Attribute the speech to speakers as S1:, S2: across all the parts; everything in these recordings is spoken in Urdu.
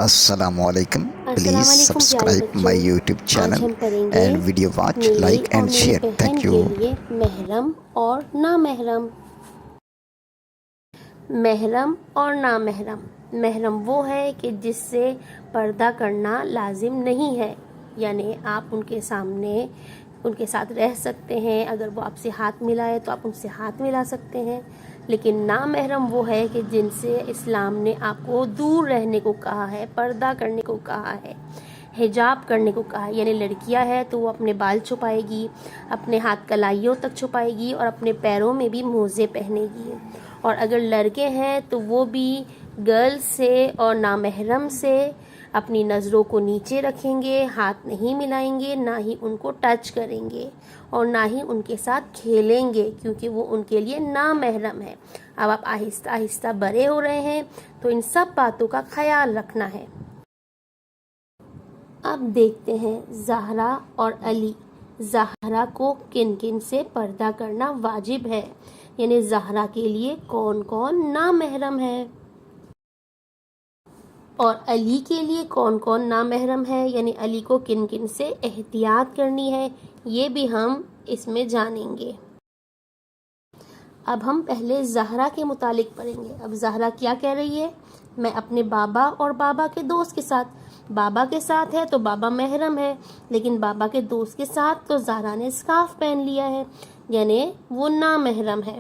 S1: السلام علیکم. پلیز
S2: السلام علیکم پیارے
S1: سبسکرائب
S2: بچوں.
S1: مائی یوٹیوب
S2: آج
S1: چینل
S2: ہم کریں گے
S1: اینڈ ویڈیو واچ
S2: میری
S1: لائک
S2: اور
S1: اینڈ
S2: میری
S1: شیئر.
S2: بہن
S1: تھینک
S2: کے
S1: یو.
S2: لیے محرم اور نامحرم. محرم اور نامحرم. محرم وہ ہے کہ جس سے پردہ کرنا لازم نہیں ہے، یعنی آپ ان کے سامنے ان کے ساتھ رہ سکتے ہیں، اگر وہ آپ سے ہاتھ ملائے تو آپ ان سے ہاتھ ملا سکتے ہیں. لیکن نامحرم وہ ہے کہ جن سے اسلام نے آپ کو دور رہنے کو کہا ہے، پردہ کرنے کو کہا ہے، حجاب کرنے کو کہا ہے. یعنی لڑکیاں ہے تو وہ اپنے بال چھپائے گی، اپنے ہاتھ کلائیوں تک چھپائے گی اور اپنے پیروں میں بھی موزے پہنے گی. اور اگر لڑکے ہیں تو وہ بھی گرل سے اور نامحرم سے اپنی نظروں کو نیچے رکھیں گے، ہاتھ نہیں ملائیں گے، نہ ہی ان کو ٹچ کریں گے اور نہ ہی ان کے ساتھ کھیلیں گے، کیونکہ وہ ان کے لیے نامحرم ہے. اب آپ آہستہ آہستہ بڑے ہو رہے ہیں تو ان سب باتوں کا خیال رکھنا ہے. اب دیکھتے ہیں زہرا اور علی. زہرا کو کن کن سے پردہ کرنا واجب ہے، یعنی زہرا کے لیے کون کون نامحرم ہے اور علی کے لیے کون کون نامحرم ہے، یعنی علی کو کن کن سے احتیاط کرنی ہے، یہ بھی ہم اس میں جانیں گے. اب ہم پہلے زہرا کے متعلق پڑھیں گے. اب زہرا کیا کہہ رہی ہے؟ میں اپنے بابا اور بابا کے دوست کے ساتھ. بابا کے ساتھ ہے تو بابا محرم ہے، لیکن بابا کے دوست کے ساتھ تو زہرا نے اسکارف پہن لیا ہے، یعنی وہ نامحرم ہے.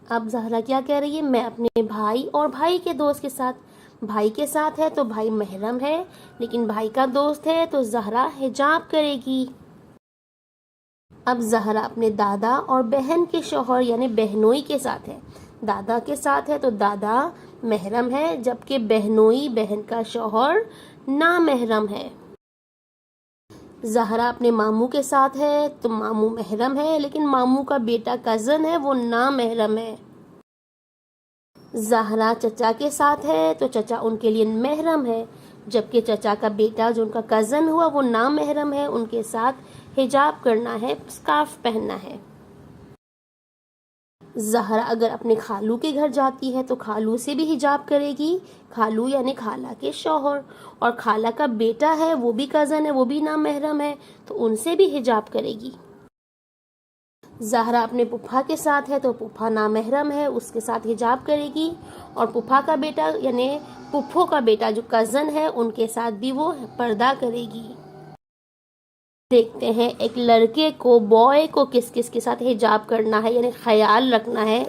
S2: اب زہرا کیا کہہ رہی ہے؟ میں اپنے بھائی اور بھائی کے دوست کے ساتھ. بھائی کے ساتھ ہے تو بھائی محرم ہے، لیکن بھائی کا دوست ہے تو زہرا حجاب کرے گی. اب زہرا اپنے دادا اور بہن کے شوہر یعنی بہنوئی کے ساتھ ہے. دادا کے ساتھ ہے تو دادا محرم ہے، جبکہ بہنوئی بہن کا شوہر نامحرم ہے. زہرا اپنے ماموں کے ساتھ ہے تو ماموں محرم ہے، لیکن ماموں کا بیٹا کزن ہے وہ نامحرم ہے. زہرا چچا کے ساتھ ہے تو چچا ان کے لیے محرم ہے، جبکہ چچا کا بیٹا جو ان کا کزن ہوا وہ نامحرم ہے، ان کے ساتھ حجاب کرنا ہے، اسکارف پہننا ہے. زہرا اگر اپنے خالو کے گھر جاتی ہے تو خالو سے بھی حجاب کرے گی. خالو یعنی خالہ کے شوہر، اور خالہ کا بیٹا ہے وہ بھی کزن ہے، وہ بھی نامحرم ہے، تو ان سے بھی حجاب کرے گی. زہرا اپنے پھپھا کے ساتھ ہے تو پھپھا نامحرم ہے، اس کے ساتھ حجاب کرے گی. اور پھپھا کا بیٹا یعنی پھپھو کا بیٹا جو کزن ہے ان کے ساتھ بھی وہ پردہ کرے گی. دیکھتے ہیں ایک لڑکے کو بوائے کو کس کس کے ساتھ حجاب کرنا ہے، یعنی خیال رکھنا ہے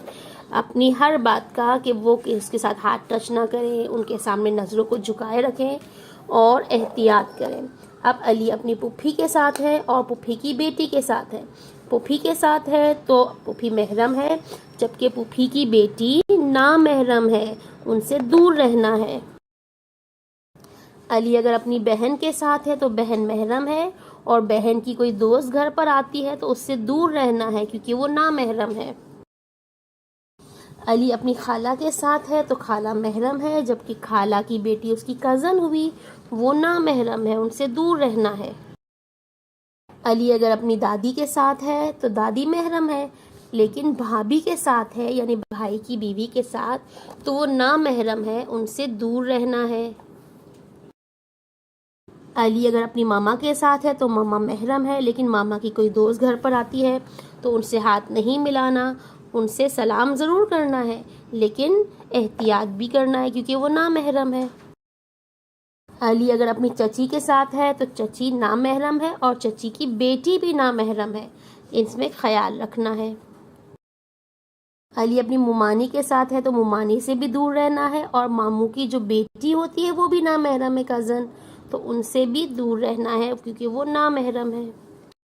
S2: اپنی ہر بات کا کہ وہ اس کے ساتھ ہاتھ ٹچ نہ کریں، ان کے سامنے نظروں کو جھکائے رکھیں اور احتیاط کریں. اب علی اپنی پھوپھی کے ساتھ ہے اور پھوپھی کی بیٹی کے ساتھ ہے. پھوپھی کے ساتھ ہے تو پھوپھی محرم ہے، جبکہ پھوپھی کی بیٹی نامحرم ہے، ان سے دور رہنا ہے. علی اگر اپنی بہن کے ساتھ ہے تو بہن محرم ہے، اور بہن کی کوئی دوست گھر پر آتی ہے تو اس سے دور رہنا ہے کیونکہ وہ نامحرم ہے. علی اپنی خالہ کے ساتھ ہے تو خالہ محرم ہے، جبکہ خالہ کی بیٹی اس کی کزن ہوئی وہ نامحرم ہے، ان سے دور رہنا ہے. علی اگر اپنی دادی کے ساتھ ہے تو دادی محرم ہے، لیکن بھابھی کے ساتھ ہے یعنی بھائی کی بیوی کے ساتھ تو وہ نامحرم ہے، ان سے دور رہنا ہے. علی اگر اپنی ماما کے ساتھ ہے تو ماما محرم ہے، لیکن ماما کی کوئی دوست گھر پر آتی ہے تو ان سے ہاتھ نہیں ملانا، ان سے سلام ضرور کرنا ہے لیکن احتیاط بھی کرنا ہے کیونکہ وہ نامحرم ہے. علی اگر اپنی چچی کے ساتھ ہے تو چچی نامحرم ہے اور چچی کی بیٹی بھی نامحرم ہے، اس میں خیال رکھنا ہے. علی اپنی ممانی کے ساتھ ہے تو ممانی سے بھی دور رہنا ہے، اور ماموں کی جو بیٹی ہوتی ہے وہ بھی نامحرم ہے کزن، تو ان سے بھی دور رہنا ہے کیونکہ وہ نامحرم ہے.